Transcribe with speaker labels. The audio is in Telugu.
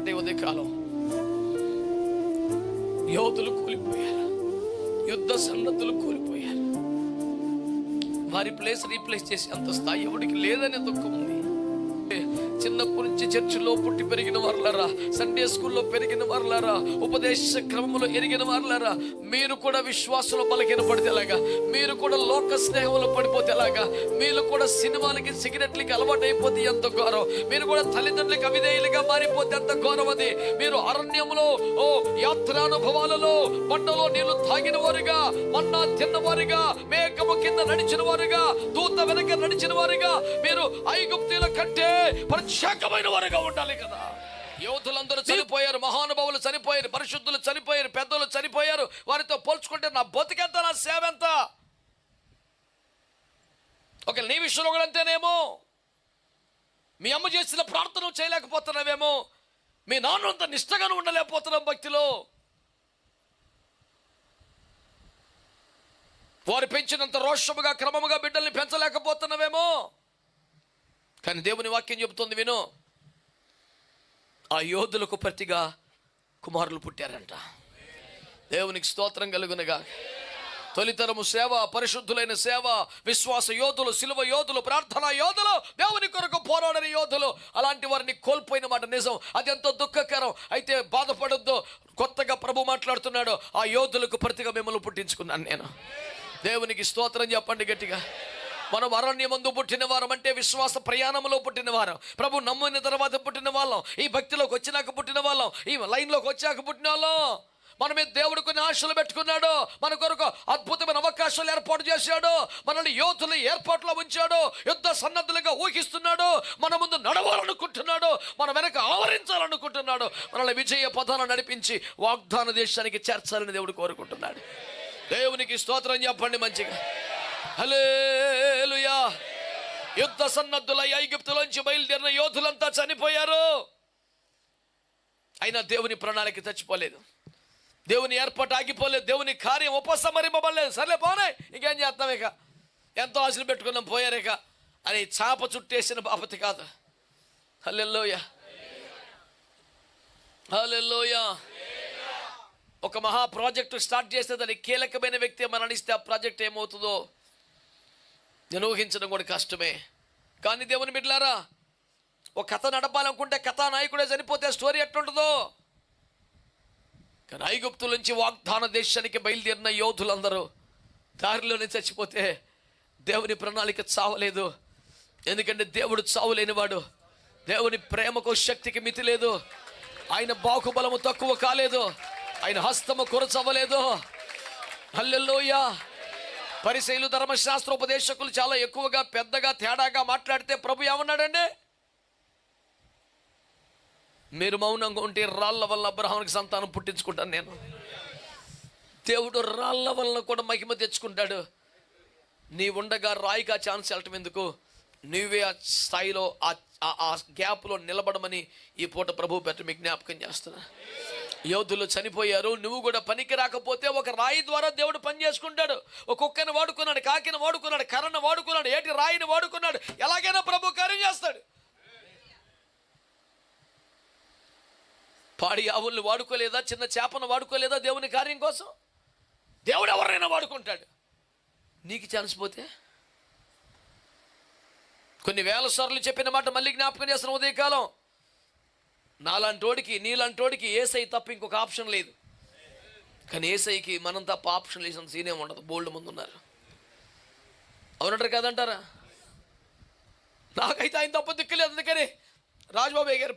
Speaker 1: ఒకటే ఉదయకాలం యోధులు కూలిపోయారు, యుద్ధ సన్నద్ధులు కూలిపోయారు. వారి ప్లేస్ రీప్లేస్ చేసి అంత స్థాయి ఎవరికి లేదనే దుఃఖం ఉంది. చిన్నప్పటి నుంచి చర్చిలో పుట్టి పెరిగిన వారులారా, సండే స్కూల్లో పెరిగిన వారులారా, ఉపదేశ క్రమంలో ఎరిగిన వారులారా, మీరు కూడా విశ్వాసంలో బలహీన పడితే ఎలాగా, మీరు కూడా లోక స్నేహంలో పడిపోతే ఎలాగా, మీరు కూడా సినిమాలకి సిగరెట్లకి అలవాటు అయిపోతే ఎంత ఘోరం, మీరు కూడా తల్లిదండ్రులకి అవిధేయులుగా మారిపోతే ఎంత ఘోరం అది. మీరు అరణ్యంలో యాత్రానుభవాలలో బండలో నీళ్లు తాగిన వారుగా, మన్నా తిన్నవారుగా, మేఘము కింద నడిచిన వారుగా, దూత వెనక నడిచిన వారుగా, మీరు ఐగుప్తీయుల కంటే ప్రత్యేకమైన వారుగా ఉండాలి కదా. యోధులందరూ చనిపోయారు, మహానుభావులు చనిపోయారు, పరిశుద్ధులు చనిపోయారు, పెద్దలు చనిపోయారు. వారితో పోల్చుకుంటే నా బతుకెంత, నా సేవ ఎంత? ఒక నీ విషయంలో కూడా అంతేనేమో. మీ అమ్మ చేసిన ప్రార్థన చేయలేకపోతున్నావేమో, మీ నాన్నంత నిష్టగాను ఉండలేకపోతున్నాం భక్తిలో. వారు పెంచినంత రోషముగా క్రమముగా బిడ్డల్ని పెంచలేకపోతున్నావేమో. కానీ దేవుని వాక్యం చెబుతుంది, విను, ఆ యోధులకు ప్రతిగా కుమారులు పుట్టారంట. దేవునికి స్తోత్రం కలుగునుగా. తొలితరము సేవ, పరిశుద్ధులైన సేవ, విశ్వాస యోధులు, సిలువ యోధులు, ప్రార్థనా యోధులు, దేవుని కొరకు పోరాడని యోధులు, అలాంటి వారిని కోల్పోయిన మాట నిజం. అది ఎంతో దుఃఖకరం. అయితే బాధపడొద్దు. కొత్తగా ప్రభు మాట్లాడుతున్నాడు, ఆ యోధులకు ప్రతిగా మిమ్మల్ని పుట్టించుకున్నాను నేను. దేవునికి స్తోత్రం చెప్పండి గట్టిగా. మనం అరణ్యమందు పుట్టిన వారం అంటే విశ్వాస ప్రయాణంలో పుట్టిన వారం, ప్రభు నమ్మిన తర్వాత పుట్టిన వాళ్ళం, ఈ భక్తిలోకి వచ్చినాక పుట్టిన వాళ్ళం, ఈ లైన్లోకి వచ్చాక పుట్టిన వాళ్ళం. మన మీద దేవుడు కొన్ని ఆశలు పెట్టుకున్నాడు, మన కొరకు అద్భుతమైన అవకాశాలు ఏర్పాటు చేశాడు, మనల్ని యోధులు ఏర్పాటులో ఉంచాడు, యుద్ధ సన్నద్ధులుగా ఊహిస్తున్నాడు, మన ముందు నడవాలనుకుంటున్నాడు, మన వెనక ఆవరించాలనుకుంటున్నాడు, మనల్ని విజయ పదాలను నడిపించి వాగ్దాన దేశానికి చేర్చాలని దేవుడు కోరుకుంటున్నాడు. దేవునికి స్తోత్రం చెప్పండి మంచిగా. హల్లెలూయా. యుద్ధ సన్నద్ధులై ఐగుప్తులోంచి బయలుదేరిన యోధులంతా చనిపోయారు. అయినా దేవుని ప్రణాళిక చచ్చిపోలేదు, దేవుని ఏర్పాటు ఆగిపోలేదు, దేవుని కార్యం ఉపసంహరింపబడలేదు. సర్లే పోనే, ఇంకేం చేస్తాం, ఇక ఎంతో ఆశలు పెట్టుకున్నాం పోయారిక అని చాప చుట్టేసిన బాపతి కాదు. హల్లెలూయా, హల్లెలూయా. ఒక మహా ప్రాజెక్టు స్టార్ట్ చేస్తే దానికి కీలకమైన వ్యక్తి మరణిస్తే ఆ ప్రాజెక్ట్ ఏమవుతుందో నేను ఊహించడం కూడా కష్టమే. కానీ దేవుని బిడ్డలారా, ఒక కథ నడపాలనుకుంటే కథానాయకుడే చనిపోతే స్టోరీ ఎట్లుంటుందో. కానీ ఐగుప్తు నుంచి వాగ్దాన దేశానికి బయలుదేరిన యోధులందరూ దారిలోనే చచ్చిపోతే దేవుని ప్రణాళిక చావలేదు. ఎందుకంటే దేవుడు చావులేనివాడు, దేవుని ప్రేమకు శక్తికి మితి లేదు, ఆయన బాహుబలము తక్కువ కాలేదు, ఆయన హస్తము కొరచవ్వలేదు. హల్లెలూయా. పరిసయ్యులు, ధర్మశాస్త్ర ఉపదేశకులు చాలా ఎక్కువగా పెద్దగా తేడాగా మాట్లాడితే ప్రభు ఏమన్నాడండి? మీరు మౌనంగా ఉంటే రాళ్ల వల్ల అబ్రహామునికి సంతానం పుట్టించుకుంటాను నేను. దేవుడు రాళ్ల వల్ల కూడా మహిమ తెచ్చుకుంటాడు. నీ ఉండగా రాయిగా ఛాన్స్ వెళ్ళటం ఎందుకు? నువ్వే ఆ స్థాయిలో ఆ గ్యాప్లో నిలబడమని ఈ పూట ప్రభు పెట్టి మీకు జ్ఞాపకం చేస్తున్నా. యోధులు చనిపోయారు, నువ్వు కూడా పనికి రాకపోతే ఒక రాయి ద్వారా దేవుడు పని చేసుకుంటాడు. ఒక కుక్కని వాడుకున్నాడు, కాకిని వాడుకున్నాడు, కర్రను వాడుకున్నాడు, ఏటి రాయిని వాడుకున్నాడు. ఎలాగైనా ప్రభు కార్యం చేస్తాడు. పాడి ఆవుల్ని వాడుకోలేదా, చిన్న చేపను వాడుకోలేదా దేవుని కార్యం కోసం? దేవుడు ఎవరైనా వాడుకుంటాడు. నీకు ఛాన్స్ పోతే కొన్ని వేల సార్లు చెప్పిన మాట మళ్ళీ జ్ఞాపకం చేస్తున్న ఉదయకాలం, నాలాంటోడికి నీలాంటోడికి ఏసై తప్ప ఇంకొక ఆప్షన్ లేదు. కానీ ఏసైకి మనం తప్ప ఆప్షన్ లేసిన సీనే ఉండదు. బోల్డ్ ముందు ఉన్నారు, అవునంటారు కదంటారా? నాకైతే ఆయన తప్ప దిక్కులేదు. అందుకని రాజబాబు గారు